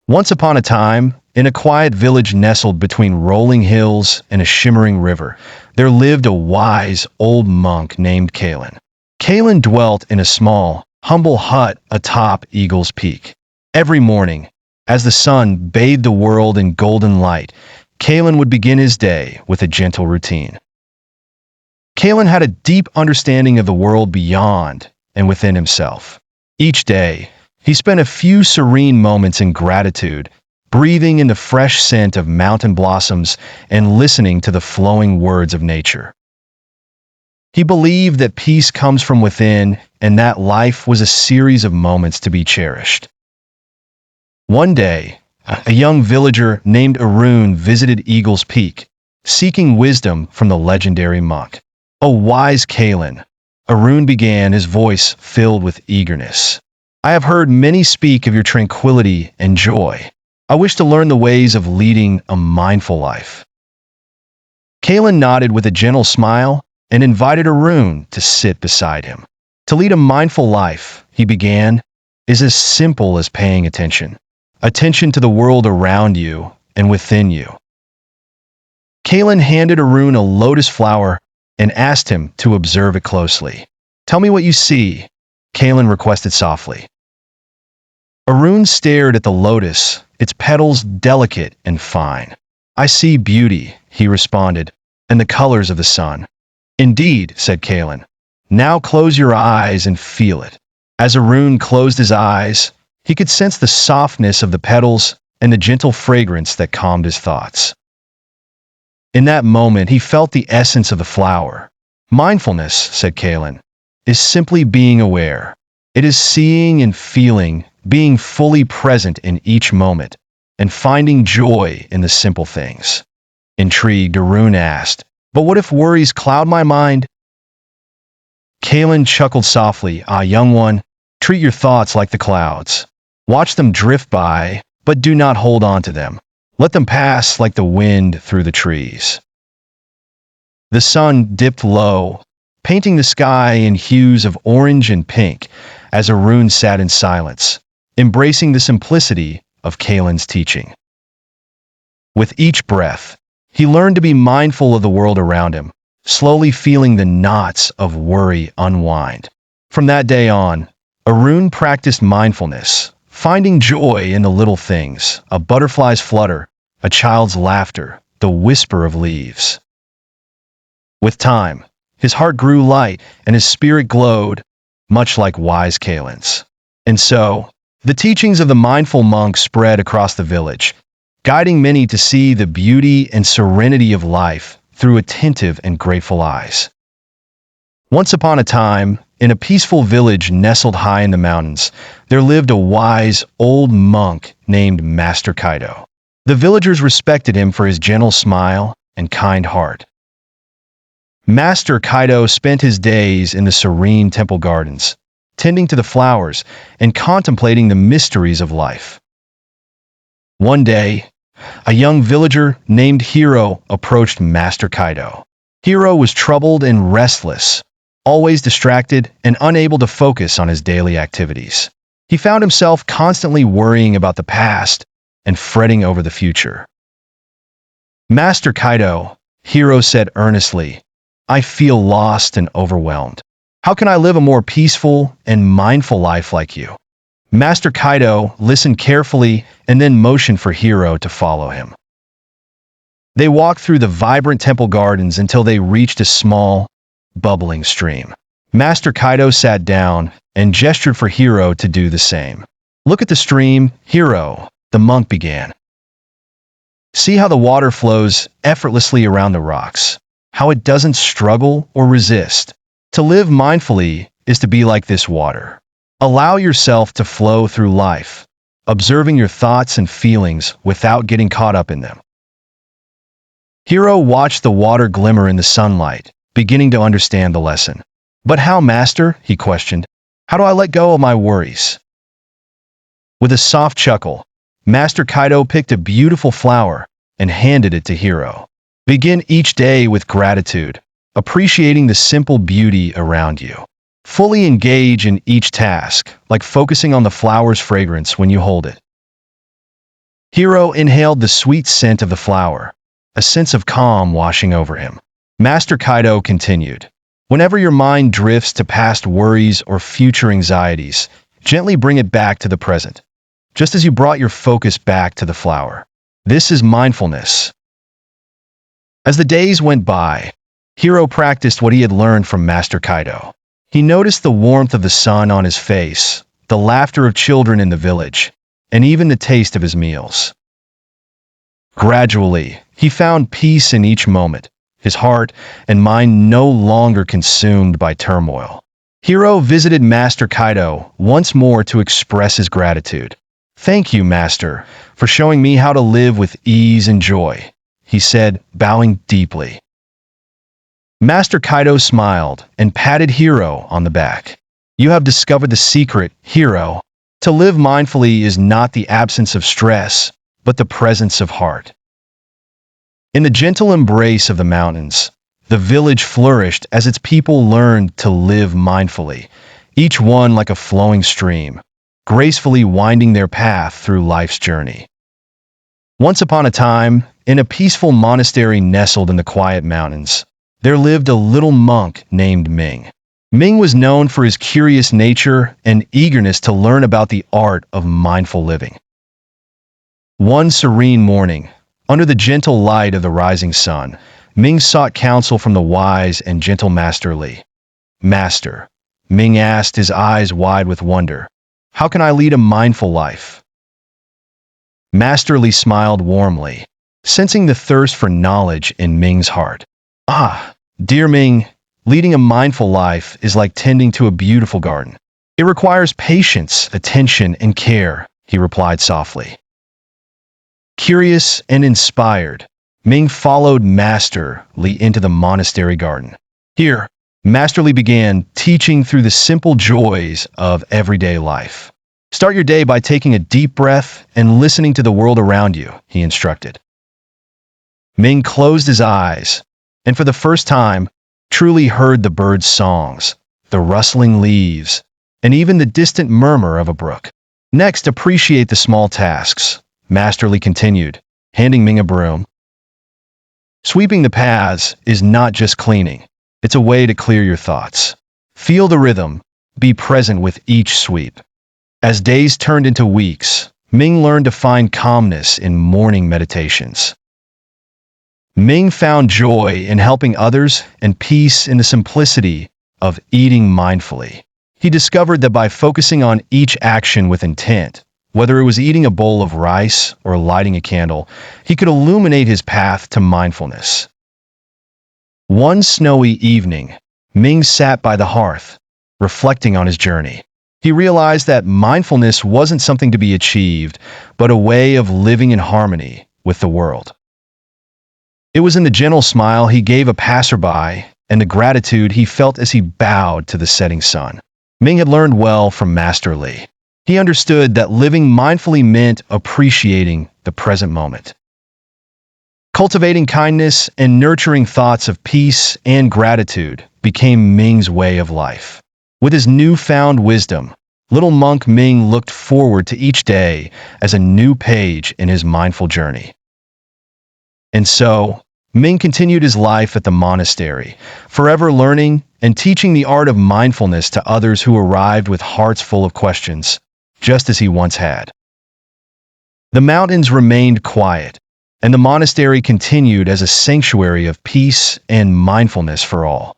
Once upon a time, in a quiet village nestled between rolling hills and a shimmering river, there lived a wise old monk named Kalen. Kalen dwelt in a small, humble hut atop Eagle's Peak. Every morning, as the sun bathed the world in golden light, Kalen would begin his day with a gentle routine. Kalen had a deep understanding of the world beyond and within himself. Each day, he spent a few serene moments in gratitude, breathing in the fresh scent of mountain blossoms and listening to the flowing words of nature. He believed that peace comes from within and that life was a series of moments to be cherished. One day, a young villager named Arun visited Eagle's Peak, seeking wisdom from the legendary monk. "O wise Kalen," Arun began, his voice filled with eagerness. "I have heard many speak of your tranquility and joy. I wish to learn the ways of leading a mindful life." Kalen nodded with a gentle smile and invited Arun to sit beside him. "To lead a mindful life," he began, "is as simple as paying attention. Attention to the world around you and within you." Kalen handed Arun a lotus flower and asked him to observe it closely. "Tell me what you see," Kalen requested softly. Arun stared at the lotus, its petals delicate and fine. "I see beauty," he responded, "and the colors of the sun." "Indeed," said Kalen. "Now close your eyes and feel it." As Arun closed his eyes, he could sense the softness of the petals and the gentle fragrance that calmed his thoughts. In that moment, he felt the essence of the flower. "Mindfulness," said Kalen, "is simply being aware. It is seeing and feeling, being fully present in each moment, and finding joy in the simple things." Intrigued, Arun asked, "But what if worries cloud my mind?" Kalen chuckled softly. "Ah, young one, treat your thoughts like the clouds. Watch them drift by, but do not hold on to them. Let them pass like the wind through the trees." The sun dipped low, painting the sky in hues of orange and pink as Arun sat in silence, embracing the simplicity of Kalen's teaching. With each breath, he learned to be mindful of the world around him, slowly feeling the knots of worry unwind. From that day on, Arun practiced mindfulness, finding joy in the little things: a butterfly's flutter, a child's laughter, the whisper of leaves. With time, his heart grew light and his spirit glowed, much like wise Kalen's. And so, the teachings of the mindful monk spread across the village, guiding many to see the beauty and serenity of life through attentive and grateful eyes. Once upon a time, in a peaceful village nestled high in the mountains, there lived a wise old monk named Master Kaido. The villagers respected him for his gentle smile and kind heart. Master Kaido spent his days in the serene temple gardens, tending to the flowers and contemplating the mysteries of life. One day, a young villager named Hiro approached Master Kaido. Hiro was troubled and restless, always distracted and unable to focus on his daily activities. He found himself constantly worrying about the past and fretting over the future. "Master Kaido," Hiro said earnestly, "I feel lost and overwhelmed. How can I live a more peaceful and mindful life like you?" Master Kaido listened carefully and then motioned for Hiro to follow him. They walked through the vibrant temple gardens until they reached a small, bubbling stream. Master Kaido sat down and gestured for Hiro to do the same. "Look at the stream, Hiro," the monk began. "See how the water flows effortlessly around the rocks, how it doesn't struggle or resist. To live mindfully is to be like this water. Allow yourself to flow through life, observing your thoughts and feelings without getting caught up in them." Hiro watched the water glimmer in the sunlight, beginning to understand the lesson. "But how, Master?" he questioned. "How do I let go of my worries?" With a soft chuckle, Master Kaido picked a beautiful flower and handed it to Hiro. "Begin each day with gratitude, appreciating the simple beauty around you. Fully engage in each task, like focusing on the flower's fragrance when you hold it." Hiro inhaled the sweet scent of the flower, a sense of calm washing over him. Master Kaido continued, "Whenever your mind drifts to past worries or future anxieties, gently bring it back to the present, just as you brought your focus back to the flower. This is mindfulness." As the days went by, Hiro practiced what he had learned from Master Kaido. He noticed the warmth of the sun on his face, the laughter of children in the village, and even the taste of his meals. Gradually, he found peace in each moment, his heart and mind no longer consumed by turmoil. Hiro visited Master Kaido once more to express his gratitude. "Thank you, Master, for showing me how to live with ease and joy," he said, bowing deeply. Master Kaido smiled and patted Hiro on the back. "You have discovered the secret, Hiro. To live mindfully is not the absence of stress, but the presence of heart." In the gentle embrace of the mountains, the village flourished as its people learned to live mindfully, each one like a flowing stream, gracefully winding their path through life's journey. Once upon a time, in a peaceful monastery nestled in the quiet mountains, there lived a little monk named Ming. Ming was known for his curious nature and eagerness to learn about the art of mindful living. One serene morning, under the gentle light of the rising sun, Ming sought counsel from the wise and gentle Master Li. "Master," Ming asked, his eyes wide with wonder, "how can I lead a mindful life?" Master Li smiled warmly, sensing the thirst for knowledge in Ming's heart. "Ah, dear Ming, leading a mindful life is like tending to a beautiful garden. It requires patience, attention, and care," he replied softly. Curious and inspired, Ming followed Master Li into the monastery garden. Here, Master Li began teaching through the simple joys of everyday life. "Start your day by taking a deep breath and listening to the world around you," he instructed. Ming closed his eyes, and for the first time, truly heard the birds' songs, the rustling leaves, and even the distant murmur of a brook. "Next, appreciate the small tasks," Master Li continued, handing Ming a broom. "Sweeping the paths is not just cleaning, it's a way to clear your thoughts. Feel the rhythm, be present with each sweep." As days turned into weeks, Ming learned to find calmness in morning meditations. Ming found joy in helping others and peace in the simplicity of eating mindfully. He discovered that by focusing on each action with intent, whether it was eating a bowl of rice or lighting a candle, he could illuminate his path to mindfulness. One snowy evening, Ming sat by the hearth, reflecting on his journey. He realized that mindfulness wasn't something to be achieved, but a way of living in harmony with the world. It was in the gentle smile he gave a passerby and the gratitude he felt as he bowed to the setting sun. Ming had learned well from Master Li. He understood that living mindfully meant appreciating the present moment. Cultivating kindness and nurturing thoughts of peace and gratitude became Ming's way of life. With his newfound wisdom, little monk Ming looked forward to each day as a new page in his mindful journey. And so, Ming continued his life at the monastery, forever learning and teaching the art of mindfulness to others who arrived with hearts full of questions, just as he once had. The mountains remained quiet, and the monastery continued as a sanctuary of peace and mindfulness for all.